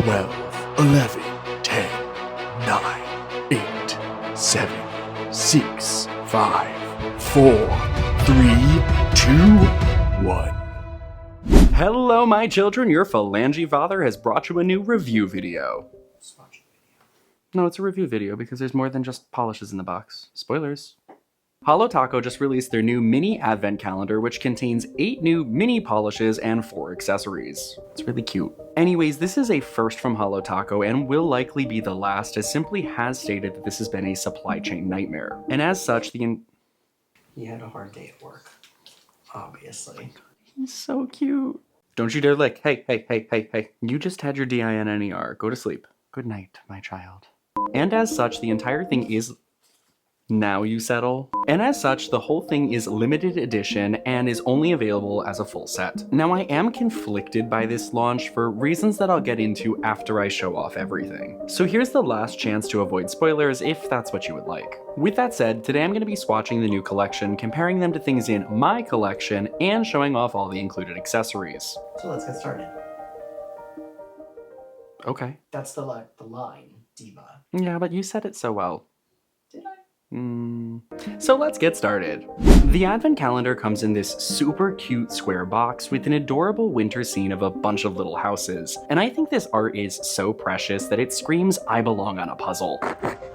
12, 11, 10, 9, 8, 7, 6, 5, 4, 3, 2, 1. Hello, my children. Your phalange father has brought you a new review video. Swatch video. No, it's a review video because there's more than just polishes in the box. Spoilers. Holo Taco just released their new mini advent calendar, which contains 8 new mini polishes and 4 accessories. It's really cute. Anyways, this is a first from Holo Taco and will likely be the last, as Simply has stated that this has been a supply chain nightmare. And as such, He had a hard day at work, obviously. He's so cute. Don't you dare lick. Hey, hey, hey, hey, hey. You just had your DINNER. Go to sleep. Good night, my child. And as such, the entire thing is... Now you settle. And as such, the whole thing is limited edition and is only available as a full set. Now, I am conflicted by this launch for reasons that I'll get into after I show off everything. So here's the last chance to avoid spoilers if that's what you would like. With that said, today I'm going to be swatching the new collection, comparing them to things in my collection, and showing off all the included accessories. So let's get started. Okay. That's the line, diva. Yeah, but you said it so well. Did I? So let's get started. The advent calendar comes in this super cute square box with an adorable winter scene of a bunch of little houses. And I think this art is so precious that it screams I belong on a puzzle.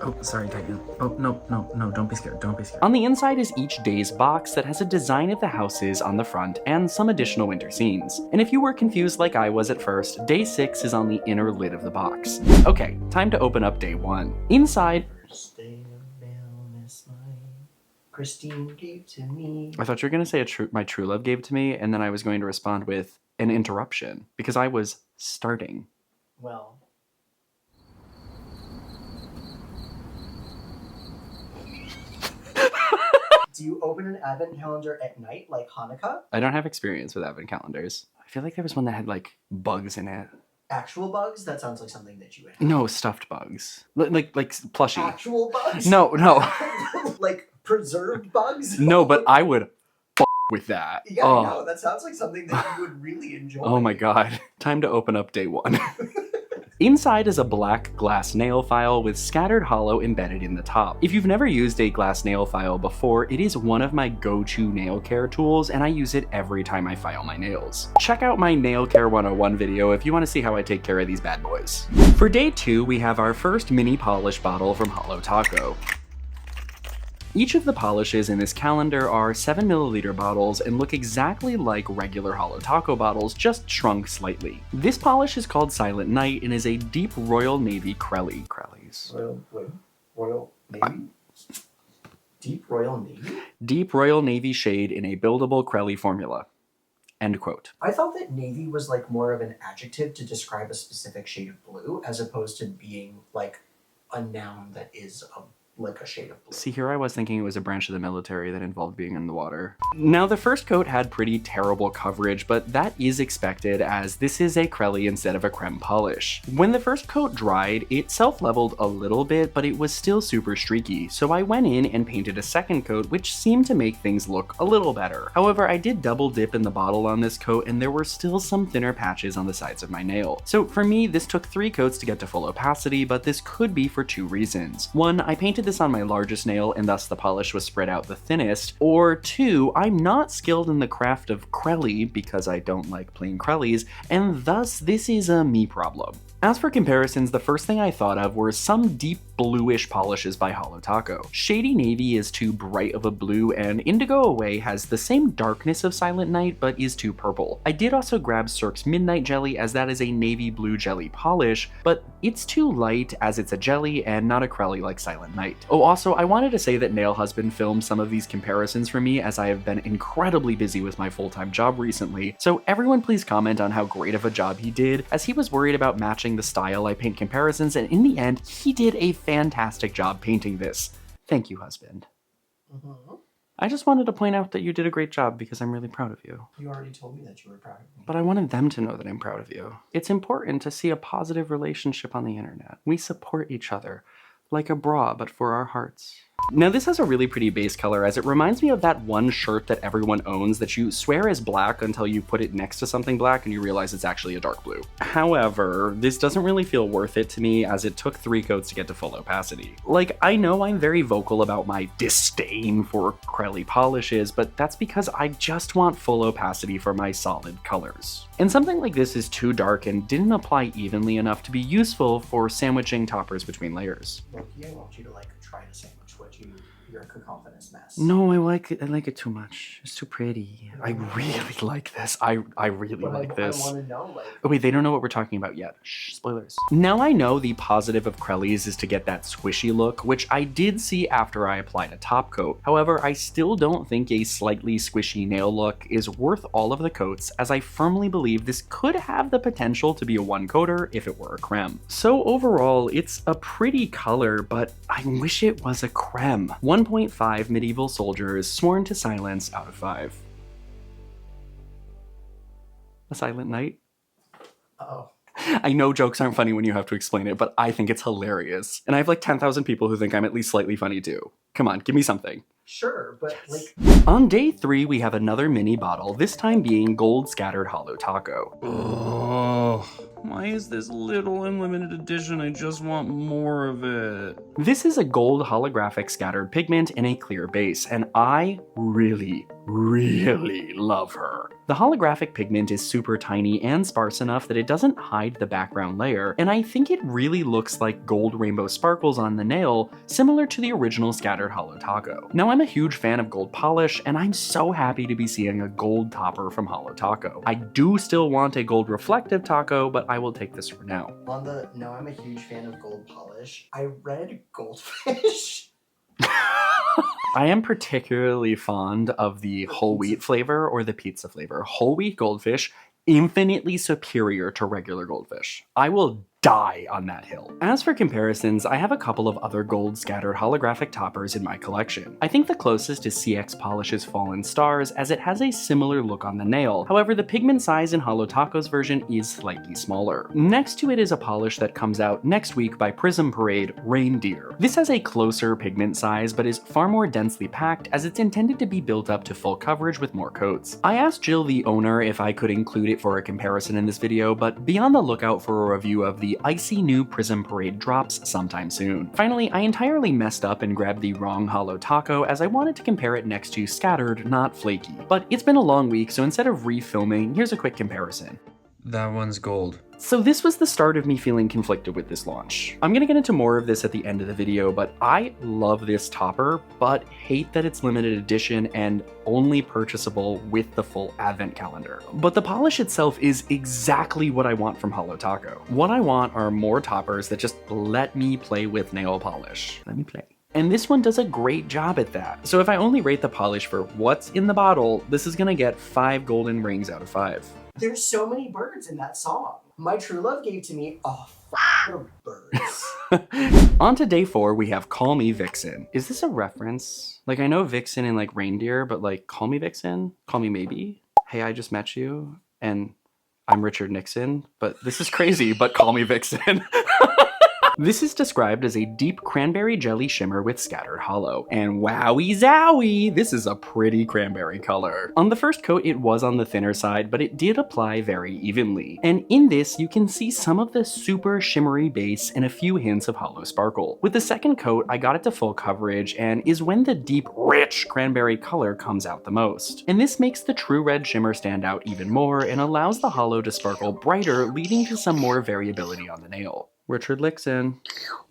Oh, sorry, Titan. Oh, no, don't be scared, don't be scared. On the inside is each day's box that has a design of the houses on the front and some additional winter scenes. And if you were confused like I was at first, day 6 is on the inner lid of the box. Okay, time to open up day 1. Inside... First day of illness, Christine gave to me. I thought you were going to say my true love gave to me, and then I was going to respond with an interruption, because I was starting. Well... Do you open an advent calendar at night like Hanukkah? I don't have experience with advent calendars. I feel like there was one that had, like, bugs in it. Actual bugs? That sounds like something that you would have. No, stuffed bugs. Like plushie. Actual bugs? No. Like preserved bugs? No, but I would with that. Yeah, I know. That sounds like something that you would really enjoy. Oh my god. Time to open up day 1. Inside is a black glass nail file with scattered holo embedded in the top. If you've never used a glass nail file before, it is one of my go-to nail care tools, and I use it every time I file my nails. Check out my Nail Care 101 video if you want to see how I take care of these bad boys. For day 2, we have our first mini polish bottle from Holo Taco. Each of the polishes in this calendar are 7ml bottles and look exactly like regular Holo Taco bottles, just shrunk slightly. This polish is called Silent Night and is a deep Royal Navy Crellies. Royal Navy? Deep Royal Navy? Deep Royal Navy shade in a buildable Crelly formula. End quote. I thought that navy was like more of an adjective to describe a specific shade of blue, as opposed to being like a noun that is like a shade of blue. See, here I was thinking it was a branch of the military that involved being in the water. Now, the first coat had pretty terrible coverage, but that is expected as this is a Crelly instead of a creme polish. When the first coat dried, it self-leveled a little bit, but it was still super streaky, so I went in and painted a second coat, which seemed to make things look a little better. However, I did double dip in the bottle on this coat, and there were still some thinner patches on the sides of my nail. So for me, this took 3 coats to get to full opacity, but this could be for 2 reasons. 1, I painted this on my largest nail and thus the polish was spread out the thinnest, or 2, I'm not skilled in the craft of Crelly because I don't like plain Crellies, and thus this is a me problem. As for comparisons, the first thing I thought of were some deep bluish polishes by Holo Taco. Shady Navy is too bright of a blue, and Indigo Away has the same darkness of Silent Night but is too purple. I did also grab Cirque's Midnight Jelly, as that is a navy blue jelly polish, but it's too light as it's a jelly and not a Crelly like Silent Night. Oh, also, I wanted to say that Nail Husband filmed some of these comparisons for me, as I have been incredibly busy with my full-time job recently, so everyone please comment on how great of a job he did, as he was worried about matching the style I paint comparisons, and in the end, he did a fantastic job painting this. Thank you, husband. Mm-hmm. I just wanted to point out that you did a great job because I'm really proud of you. You already told me that you were proud of me. But I wanted them to know that I'm proud of you. It's important to see a positive relationship on the internet. We support each other, like a bra, but for our hearts. Now this has a really pretty base color as it reminds me of that one shirt that everyone owns that you swear is black until you put it next to something black and you realize it's actually a dark blue. However, this doesn't really feel worth it to me as it took 3 coats to get to full opacity. Like, I know I'm very vocal about my disdain for Crelly polishes, but that's because I just want full opacity for my solid colors. And something like this is too dark and didn't apply evenly enough to be useful for sandwiching toppers between layers. Loki, I want you to like try to sandwich what your cacophonous mess. No, I like it too much. It's too pretty. I really like this. I really But like this. I want to know, like, Oh wait, they don't know what we're talking about yet. Shh, spoilers. Now I know the positive of Crellies is to get that squishy look, which I did see after I applied a top coat. However, I still don't think a slightly squishy nail look is worth all of the coats, as I firmly believe this could have the potential to be a 1-coater if it were a creme. So overall, it's a pretty color, but I wish it was a creme. 1.5 medieval soldiers sworn to silence out of 5. A silent night? oh, I know jokes aren't funny when you have to explain it, but I think it's hilarious. And I have like 10,000 people who think I'm at least slightly funny too. Come on, give me something. sure, but like, On day 3, we have another mini bottle, this time being gold scattered Holo Taco. Oh, why is this little and limited edition? I just want more of it. This is a gold holographic scattered pigment in a clear base, and I really love her. The holographic pigment is super tiny and sparse enough that it doesn't hide the background layer, and I think it really looks like gold rainbow sparkles on the nail, similar to the original scattered Holo Taco. Now I'm a huge fan of gold polish, and I'm so happy to be seeing a gold topper from Holo Taco. I do still want a gold reflective taco, but I will take this for now. no, I'm a huge fan of gold polish. I read Goldfish. I am particularly fond of the whole wheat flavor or the pizza flavor. Whole wheat goldfish, infinitely superior to regular goldfish. I will die on that hill. As for comparisons, I have a couple of other gold scattered holographic toppers in my collection. I think the closest is CX Polish's Fallen Stars, as it has a similar look on the nail. However, the pigment size in Holo Taco's version is slightly smaller. Next to it is a polish that comes out next week by Prism Parade, Reindeer. This has a closer pigment size, but is far more densely packed as it's intended to be built up to full coverage with more coats. I asked Jill, the owner, if I could include it for a comparison in this video, but be on the lookout for a review of the icy new Prism Parade drops sometime soon. Finally, I entirely messed up and grabbed the wrong Holo Taco as I wanted to compare it next to Scattered, not Flaky. But it's been a long week, so instead of refilming, here's a quick comparison. That one's gold. So this was the start of me feeling conflicted with this launch. I'm gonna get into more of this at the end of the video, but I love this topper, but hate that it's limited edition and only purchasable with the full advent calendar. But the polish itself is exactly what I want from Holo Taco. What I want are more toppers that just let me play with nail polish. Let me play. And this one does a great job at that. So if I only rate the polish for what's in the bottle, this is gonna get 5 golden rings out of 5. There's so many birds in that song. My true love gave to me a of birds. On to day 4, we have Call Me Vixen. Is this a reference? Like, I know Vixen and like reindeer, but like, Call Me Vixen? Call me maybe? Hey, I just met you, and I'm Richard Nixon, but this is crazy, but call me Vixen. This is described as a deep cranberry jelly shimmer with scattered holo. And wowie zowie, this is a pretty cranberry color. On the first coat, it was on the thinner side, but it did apply very evenly. And in this, you can see some of the super shimmery base and a few hints of holo sparkle. With the second coat, I got it to full coverage and is when the deep, rich cranberry color comes out the most. And this makes the true red shimmer stand out even more and allows the holo to sparkle brighter, leading to some more variability on the nail. Richard Nixon.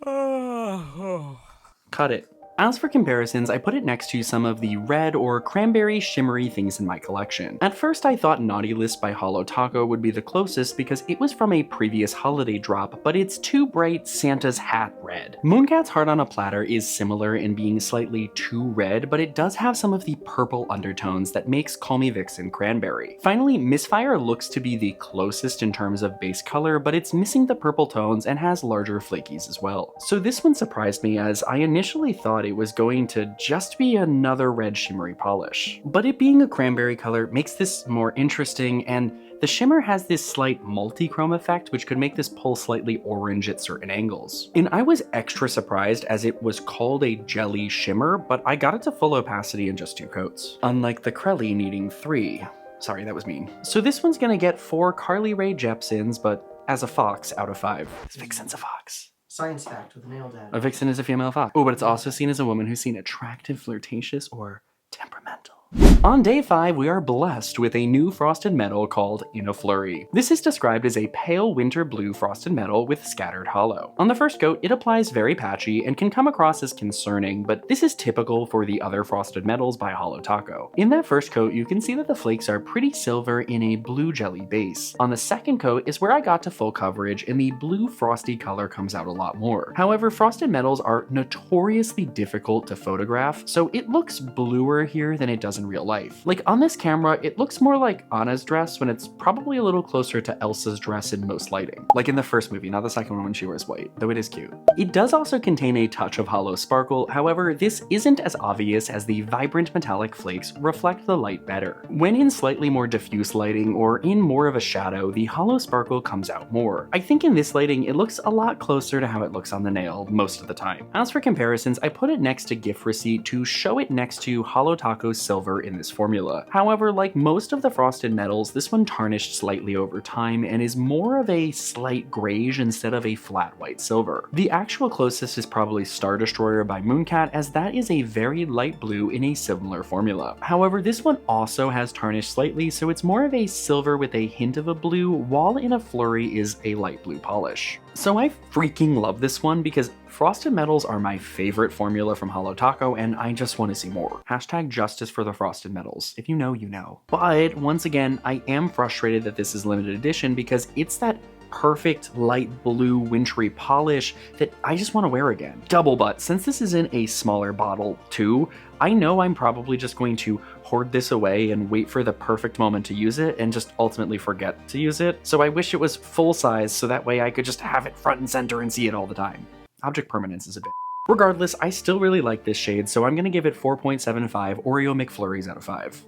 Cut it. As for comparisons, I put it next to some of the red or cranberry shimmery things in my collection. At first I thought Naughty List by Holo Taco would be the closest because it was from a previous holiday drop, but it's too bright Santa's hat red. Mooncat's Heart on a Platter is similar in being slightly too red, but it does have some of the purple undertones that makes Call Me Vixen cranberry. Finally, Misfire looks to be the closest in terms of base color, but it's missing the purple tones and has larger flakies as well. So this one surprised me as I initially thought it it was going to just be another red shimmery polish. But it being a cranberry color makes this more interesting, and the shimmer has this slight multi-chrome effect which could make this pull slightly orange at certain angles. And I was extra surprised as it was called a jelly shimmer, but I got it to full opacity in just 2 coats. Unlike the Crelly needing 3. Sorry, that was mean. So this one's gonna get 4 Carly Rae Jepsons, but as a fox out of 5. This Vixen's a fox. Science fact with Naildadddy. A vixen is a female fox. Oh, but it's also seen as a woman who's seen attractive, flirtatious, or temperamental. On day 5, we are blessed with a new frosted metal called In a Flurry. This is described as a pale winter blue frosted metal with scattered holo. On the first coat, it applies very patchy and can come across as concerning, but this is typical for the other frosted metals by Holo Taco. In that first coat, you can see that the flakes are pretty silver in a blue jelly base. On the second coat is where I got to full coverage and the blue frosty color comes out a lot more. However, frosted metals are notoriously difficult to photograph, so it looks bluer here than it does in real life. Like on this camera, it looks more like Anna's dress when it's probably a little closer to Elsa's dress in most lighting. Like in the first movie, not the second one when she wears white, though it is cute. It does also contain a touch of holo sparkle, however, this isn't as obvious as the vibrant metallic flakes reflect the light better. When in slightly more diffuse lighting or in more of a shadow, the holo sparkle comes out more. I think in this lighting, it looks a lot closer to how it looks on the nail most of the time. As for comparisons, I put it next to gift receipt to show it next to Holo Taco's silver in this formula. However, like most of the frosted metals, this one tarnished slightly over time and is more of a slight grayish instead of a flat white silver. The actual closest is probably Star Destroyer by Mooncat, as that is a very light blue in a similar formula. However, this one also has tarnished slightly, so it's more of a silver with a hint of a blue, while In a Flurry is a light blue polish. So I freaking love this one because frosted metals are my favorite formula from Holo Taco and I just want to see more. Hashtag justice for the frosted metals. If you know, you know. But once again, I am frustrated that this is limited edition because it's that perfect light blue wintry polish that I just want to wear again. Double butt, since this is in a smaller bottle too, I know I'm probably just going to hoard this away and wait for the perfect moment to use it and just ultimately forget to use it. So I wish it was full size so that way I could just have it front and center and see it all the time. Object permanence is a bit. Regardless, I still really like this shade, so I'm gonna give it 4.75 Oreo McFlurries out of 5.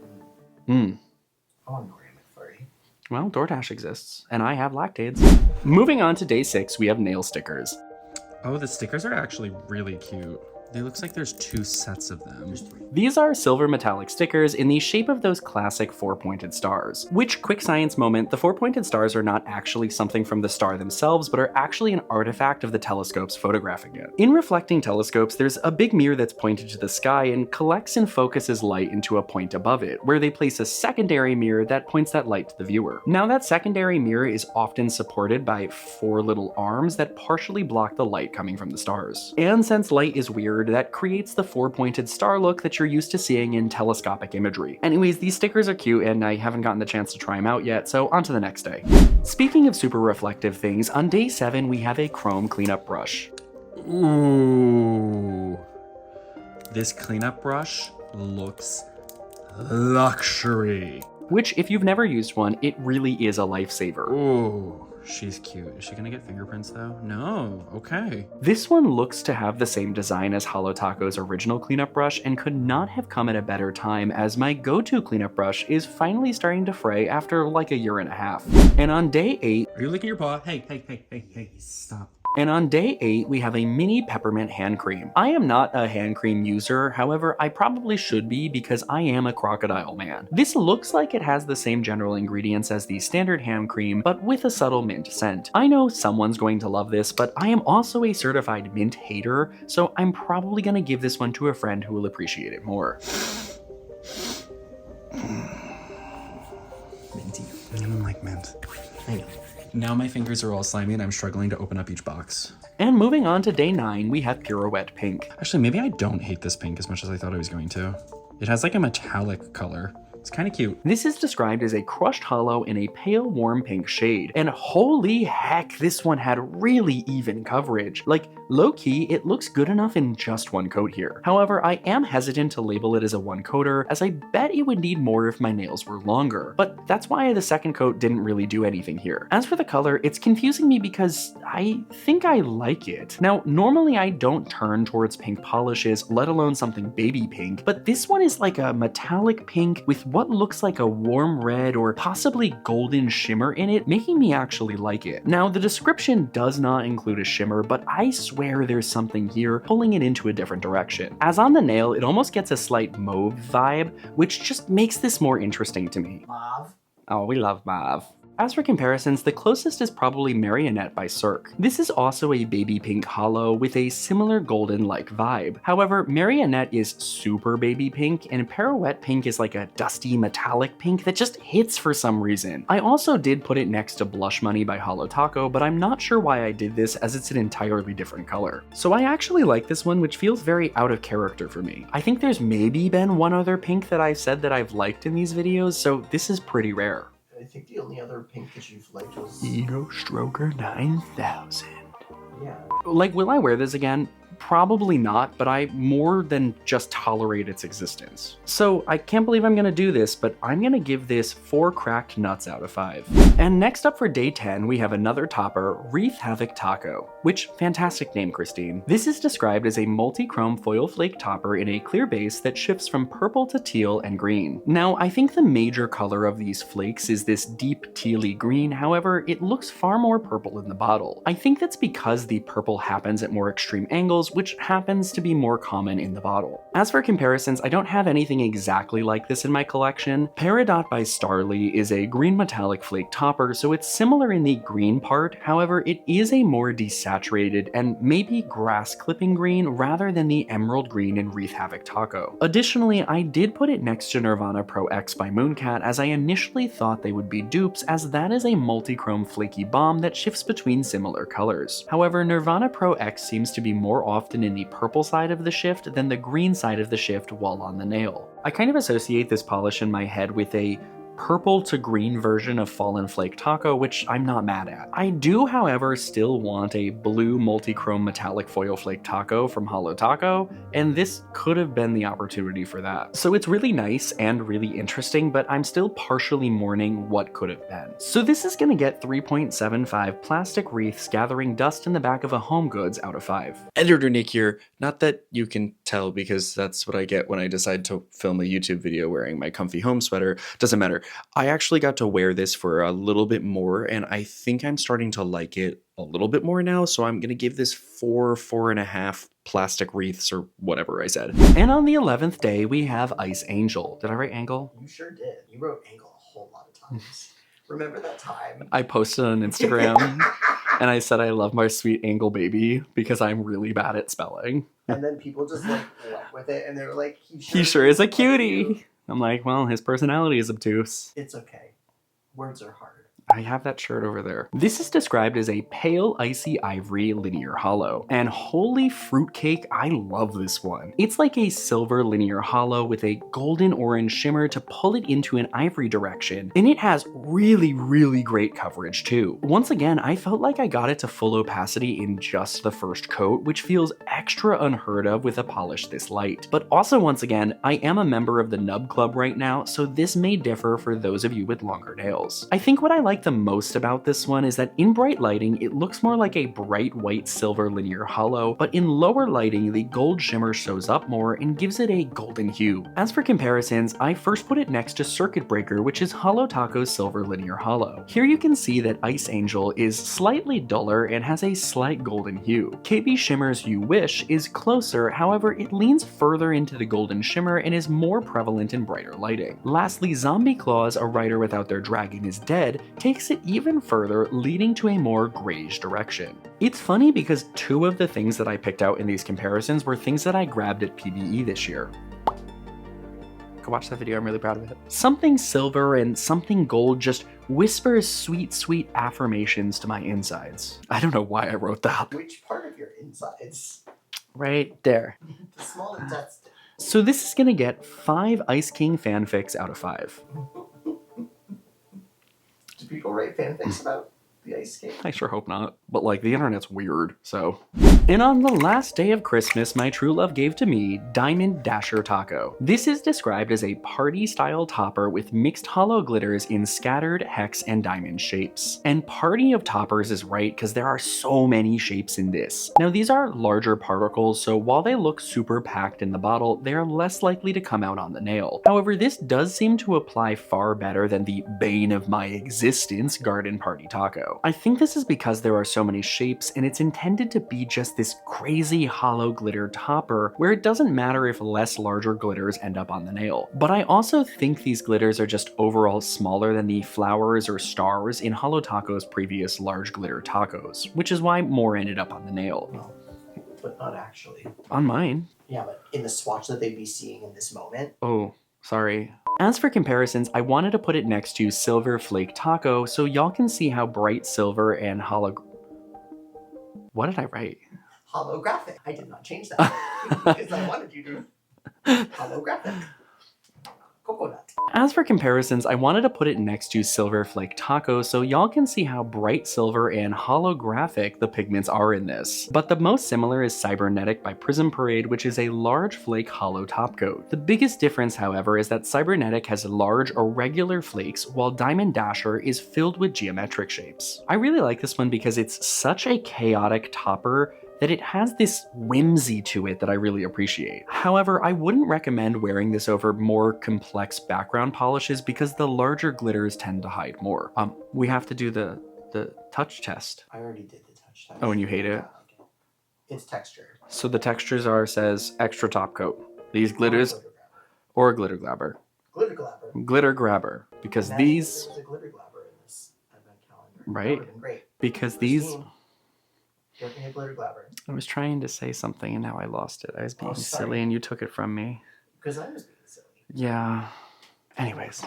I want an Oreo McFlurry. Well, DoorDash exists, and I have lactades. Moving on to day 6, we have nail stickers. Oh, the stickers are actually really cute. It looks like there's 2 sets of them. These are silver metallic stickers in the shape of those classic 4-pointed stars. Which, quick science moment, the 4-pointed stars are not actually something from the star themselves, but are actually an artifact of the telescopes photographing it. In reflecting telescopes, there's a big mirror that's pointed to the sky and collects and focuses light into a point above it, where they place a secondary mirror that points that light to the viewer. Now that secondary mirror is often supported by 4 little arms that partially block the light coming from the stars. And since light is weird, that creates the 4-pointed star look that you're used to seeing in telescopic imagery. Anyways, these stickers are cute and I haven't gotten the chance to try them out yet, so on to the next day. Speaking of super reflective things, on day 7 we have a chrome cleanup brush. Ooh. This cleanup brush looks luxury. Which, if you've never used one, it really is a lifesaver. Ooh. She's cute. Is she gonna get fingerprints though? No. Okay. This one looks to have the same design as Holo Taco's original cleanup brush and could not have come at a better time, as my go-to cleanup brush is finally starting to fray after like a year and a half. And on day 8... Are you licking your paw? Hey, stop. And on day 8, we have a mini peppermint hand cream. I am not a hand cream user, however, I probably should be because I am a crocodile man. This looks like it has the same general ingredients as the standard hand cream, but with a subtle mint scent. I know someone's going to love this, but I am also a certified mint hater, so I'm probably gonna give this one to a friend who will appreciate it more. Minty. I don't like mint. I know. Now my fingers are all slimy and I'm struggling to open up each box. And moving on to day 9, we have Pirouette Pink. Actually, maybe I don't hate this pink as much as I thought I was going to. It has like a metallic color. It's kind of cute. This is described as a crushed holo in a pale warm pink shade, and holy heck, this one had really even coverage. Like, low-key, it looks good enough in just one coat here. However, I am hesitant to label it as a one-coater, as I bet it would need more if my nails were longer, but that's why the second coat didn't really do anything here. As for the color, it's confusing me because I think I like it. Now, normally I don't turn towards pink polishes, let alone something baby pink, but this one is like a metallic pink with what looks like a warm red or possibly golden shimmer in it, making me actually like it. Now, the description does not include a shimmer, but I swear there's something here pulling it into a different direction. As on the nail, it almost gets a slight mauve vibe, which just makes this more interesting to me. Mauve. Oh, we love mauve. As for comparisons, the closest is probably Marionette by Cirque. This is also a baby pink holo with a similar golden-like vibe. However, Marionette is super baby pink, and Pirouette Pink is like a dusty metallic pink that just hits for some reason. I also did put it next to Blush Money by Holo Taco, but I'm not sure why I did this as it's an entirely different color. So I actually like this one, which feels very out of character for me. I think there's maybe been one other pink that I've said that I've liked in these videos, so this is pretty rare. I think the only other pink that you've liked was... Ego Stroker 9000. Yeah. Like, will I wear this again? Probably not, but I more than just tolerate its existence. So I can't believe I'm gonna do this, but I'm gonna give this 4 cracked nuts out of 5. And next up for day 10, we have another topper, Wreath Havoc Taco, which fantastic name, Christine. This is described as a multi-chrome foil flake topper in a clear base that shifts from purple to teal and green. Now, I think the major color of these flakes is this deep tealy green, however, it looks far more purple in the bottle. I think that's because the purple happens at more extreme angles, which happens to be more common in the bottle. As for comparisons, I don't have anything exactly like this in my collection. Peridot by Starly is a green metallic flake topper, so it's similar in the green part, however, it is a more desaturated and maybe grass clipping green rather than the emerald green in Wreath Havoc Taco. Additionally, I did put it next to Nirvana Pro X by Mooncat as I initially thought they would be dupes, as that is a multi-chrome flaky bomb that shifts between similar colors. However, Nirvana Pro X seems to be more often in the purple side of the shift than the green side of the shift while on the nail. I kind of associate this polish in my head with a purple to green version of Fallen Flake Taco, which I'm not mad at. I do, however, still want a blue multi-chrome metallic foil flake taco from Holo Taco, and this could have been the opportunity for that. So it's really nice and really interesting, but I'm still partially mourning what could have been. So this is gonna get 3.75 plastic wreaths gathering dust in the back of a Home Goods out of 5. Editor Nick here. Not that you can tell, because that's what I get when I decide to film a YouTube video wearing my comfy home sweater. Doesn't matter. I actually got to wear this for a little bit more, and I think I'm starting to like it a little bit more now, so I'm gonna give this 4.5 plastic wreaths, or whatever I said. And on the 11th day, we have Ice Angel. Did I write Angle? You sure did. You wrote angle a whole lot of times. Remember that time? I posted on Instagram, and I said I love my sweet Angle baby because I'm really bad at spelling. And then people just like went with it, and they were like, He sure is a cutie. I'm like, well, his personality is obtuse. It's okay. Words are hard. I have that shirt over there. This is described as a pale icy ivory linear holo, and holy fruitcake, I love this one. It's like a silver linear holo with a golden orange shimmer to pull it into an ivory direction, and it has really, really great coverage too. Once again, I felt like I got it to full opacity in just the first coat, which feels extra unheard of with a polish this light. But also, once again, I am a member of the Nub Club right now, so this may differ for those of you with longer nails. I think what I like the most about this one is that in bright lighting, it looks more like a bright white silver linear holo, but in lower lighting, the gold shimmer shows up more and gives it a golden hue. As for comparisons, I first put it next to Circuit Breaker, which is Holo Taco's silver linear holo. Here you can see that Ice Angel is slightly duller and has a slight golden hue. KB Shimmer's You Wish is closer, however, it leans further into the golden shimmer and is more prevalent in brighter lighting. Lastly, Zombie Claws, A Writer Without Their Dragon Is Dead, takes it even further, leading to a more grayish direction. It's funny because 2 of the things that I picked out in these comparisons were things that I grabbed at PBE this year. Go watch that video, I'm really proud of it. Something silver and something gold just whispers sweet, sweet affirmations to my insides. I don't know why I wrote that. Which part of your insides? Right there. The small intestine. So this is gonna get 5 Ice King fanfics out of 5. Do people write fanfics about the ice skate? I sure hope not. But like, the internet's weird, so. And on the last day of Christmas, my true love gave to me Diamond Dasher Taco. This is described as a party-style topper with mixed hollow glitters in scattered hex and diamond shapes. And party of toppers is right, because there are so many shapes in this. Now, these are larger particles, so while they look super packed in the bottle, they are less likely to come out on the nail. However, this does seem to apply far better than the bane of my existence Garden Party Taco. I think this is because there are so many shapes, and it's intended to be just this crazy hollow glitter topper where it doesn't matter if less larger glitters end up on the nail. But I also think these glitters are just overall smaller than the flowers or stars in Holo Taco's previous large glitter tacos, which is why more ended up on the nail. Well, but not actually. On mine. Yeah, but in the swatch that they'd be seeing in this moment. Oh, sorry. As for comparisons, I wanted to put it next to Silver Flake Taco so y'all can see how bright silver and What did I write? Holographic. I did not change that because I wanted you to holographic. Coconut. As for comparisons, I wanted to put it next to Silver Flake Taco so y'all can see how bright silver and holographic the pigments are in this. But the most similar is Cybernetic by Prism Parade, which is a large flake hollow top coat. The biggest difference, however, is that Cybernetic has large irregular flakes, while Diamond Dasher is filled with geometric shapes. I really like this one because it's such a chaotic topper that it has this whimsy to it that I really appreciate. However, I wouldn't recommend wearing this over more complex background polishes because the larger glitters tend to hide more. We have to do the touch test. I already did the touch test. Oh, and you hate it? Yeah, okay. It's texture. So the textures says extra top coat. These glitters, or a glitter grabber. Glitter grabber. Glitter grabber, because Imagine these, there was a glitter grabber in this advent calendar. Right. That would have been great. because these, Christine, get me a glitter grabber. I was trying to say something and now I lost it. I was being Oh, sorry. silly and you took it from me. Because I was being silly. Yeah. Anyways.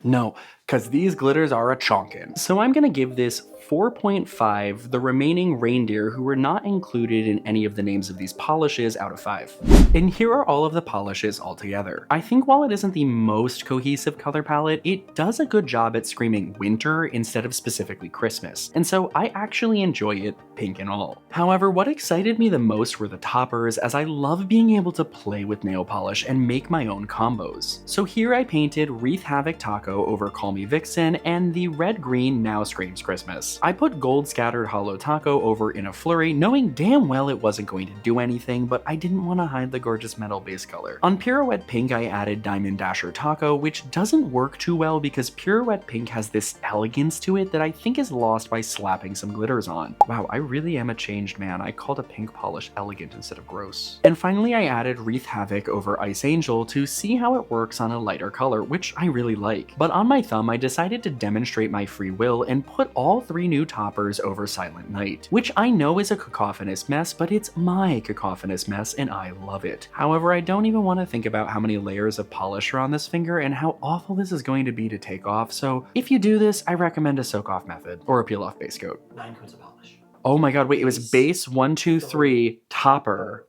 No, because these glitters are a chonkin. So I'm gonna give this 4.5, the remaining reindeer who were not included in any of the names of these polishes out of 5. And here are all of the polishes all together. I think while it isn't the most cohesive color palette, it does a good job at screaming winter instead of specifically Christmas. And so I actually enjoy it pink and all. However, what excited me the most were the toppers, as I love being able to play with nail polish and make my own combos. So here I painted Wreath Havoc Taco over Call Me Vixen and the red-green Now Screams Christmas. I put gold scattered Holo Taco over In a Flurry, knowing damn well it wasn't going to do anything, but I didn't want to hide the gorgeous metal base color. On Pirouette Pink, I added Diamond Dasher Taco, which doesn't work too well because Pirouette Pink has this elegance to it that I think is lost by slapping some glitters on. Wow, I really am a changed man. I called a pink polish elegant instead of gross. And finally, I added Wreath Havoc over Ice Angel to see how it works on a lighter color, which I really like. But on my thumb, I decided to demonstrate my free will and put all 3 new toppers over Silent Night, which I know is a cacophonous mess, but it's my cacophonous mess and I love it. However, I don't even want to think about how many layers of polish are on this finger and how awful this is going to be to take off, so if you do this, I recommend a soak-off method or a peel-off base coat. 9 coats of polish. Oh my god, wait, it was base 1, 2, 3, topper,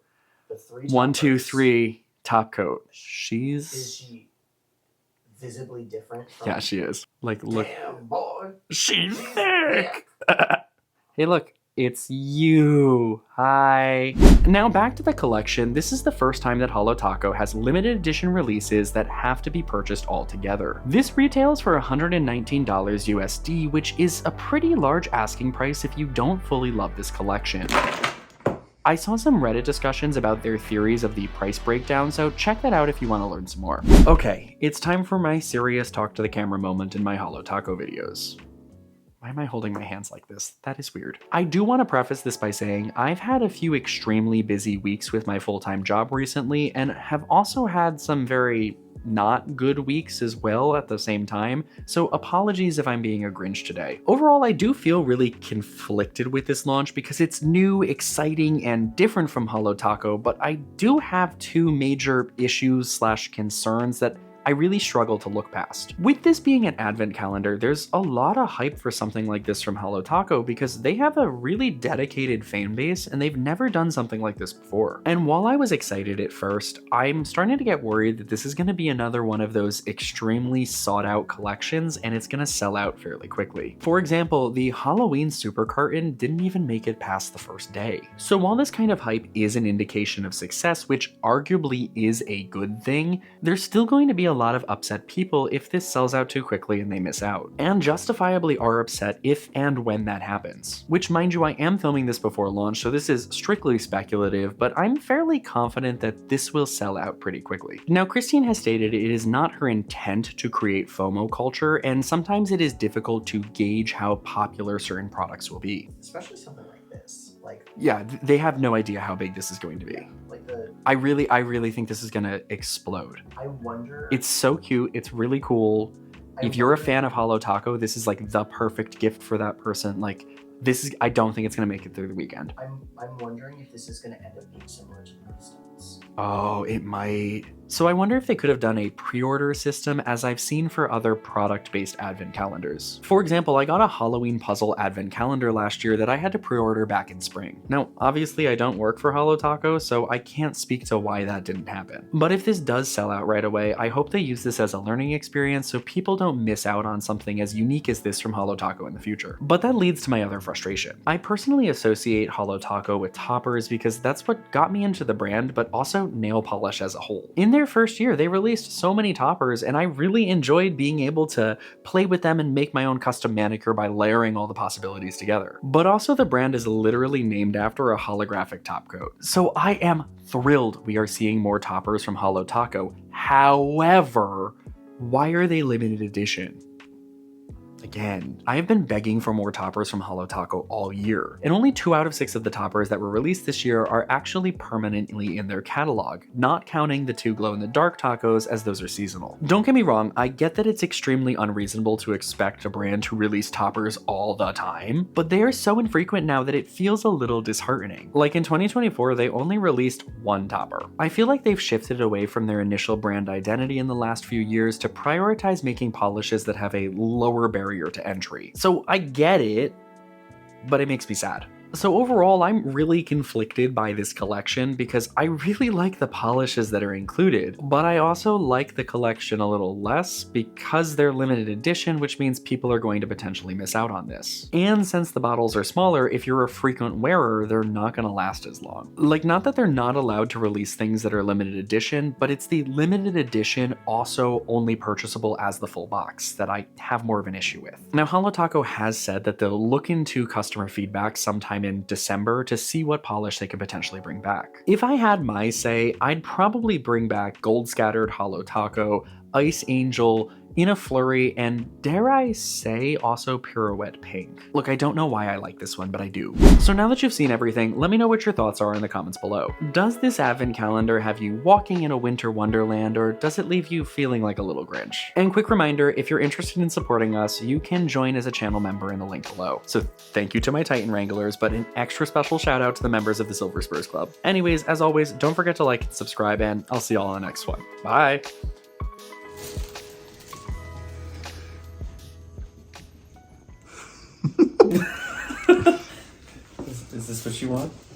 The 3 1, 2, toppers. 3, top coat. Is She's... she visibly different from... Yeah, she is. Like, look. Damn, boy. She's She's thick! thick. Hey look, it's you. Hi. Now back to the collection. This is the first time that Holo Taco has limited edition releases that have to be purchased all together. This retails for $119 USD, which is a pretty large asking price if you don't fully love this collection. I saw some Reddit discussions about their theories of the price breakdown, so check that out if you want to learn some more. Okay, it's time for my serious talk to the camera moment in my Holo Taco videos. Why am I holding my hands like this? That is weird. I do want to preface this by saying I've had a few extremely busy weeks with my full-time job recently, and have also had some very not good weeks as well at the same time, so apologies if I'm being a Grinch today. Overall, I do feel really conflicted with this launch because it's new, exciting, and different from Holo Taco, but I do have 2 major issues/concerns that I really struggle to look past. With this being an advent calendar, there's a lot of hype for something like this from Holo Taco because they have a really dedicated fan base and they've never done something like this before. And while I was excited at first, I'm starting to get worried that this is going to be another one of those extremely sought out collections and it's going to sell out fairly quickly. For example, the Halloween Super Carton didn't even make it past the first day. So while this kind of hype is an indication of success, which arguably is a good thing, there's still going to be a lot of upset people if this sells out too quickly and they miss out. And justifiably are upset if and when that happens. Which, mind you, I am filming this before launch, so this is strictly speculative, but I'm fairly confident that this will sell out pretty quickly. Now, Christine has stated it is not her intent to create FOMO culture, and sometimes it is difficult to gauge how popular certain products will be. Especially something like this. Like, yeah, they have no idea how big this is going to be. yeah, like the. I really think this is gonna explode. I wonder. It's so cute. It's really cool. If you're a fan of Holo Taco, this is like the perfect gift for that person. Like, this is, I don't think it's gonna make it through the weekend. I'm wondering if this is gonna end up being similar to Resistance. Oh, it might. So I wonder if they could have done a pre-order system as I've seen for other product-based advent calendars. For example, I got a Halloween puzzle advent calendar last year that I had to pre-order back in spring. Now, obviously I don't work for Holo Taco, so I can't speak to why that didn't happen. But if this does sell out right away, I hope they use this as a learning experience so people don't miss out on something as unique as this from Holo Taco in the future. But that leads to my other frustration. I personally associate Holo Taco with toppers because that's what got me into the brand, but also nail polish as a whole. In their first year, they released so many toppers, and I really enjoyed being able to play with them and make my own custom manicure by layering all the possibilities together. But also the brand is literally named after a holographic top coat. So I am thrilled we are seeing more toppers from Holo Taco. However, why are they limited edition? Again, I have been begging for more toppers from Holo Taco all year, and only 2 out of 6 of the toppers that were released this year are actually permanently in their catalog, not counting the 2 glow-in-the-dark tacos as those are seasonal. Don't get me wrong, I get that it's extremely unreasonable to expect a brand to release toppers all the time, but they are so infrequent now that it feels a little disheartening. Like in 2024, they only released 1 topper. I feel like they've shifted away from their initial brand identity in the last few years to prioritize making polishes that have a lower barrier to entry. So I get it, but it makes me sad. So overall, I'm really conflicted by this collection because I really like the polishes that are included, but I also like the collection a little less because they're limited edition, which means people are going to potentially miss out on this. And since the bottles are smaller, if you're a frequent wearer, they're not going to last as long. Like, not that they're not allowed to release things that are limited edition, but it's the limited edition also only purchasable as the full box that I have more of an issue with. Now, Holo Taco has said that they'll look into customer feedback sometime in December to see what polish they could potentially bring back. If I had my say, I'd probably bring back Gold Scattered Holo Taco, Ice Angel, In a Flurry, and dare I say also Pirouette Pink. Look, I don't know why I like this one, but I do. So now that you've seen everything, let me know what your thoughts are in the comments below. Does this advent calendar have you walking in a winter wonderland, or does it leave you feeling like a little Grinch? And quick reminder, if you're interested in supporting us, you can join as a channel member in the link below. So thank you to my Titan Wranglers, but an extra special shout out to the members of the Silver Spurs Club. Anyways, as always, don't forget to like and subscribe, and I'll see y'all on the next one. Bye! Is this what you want?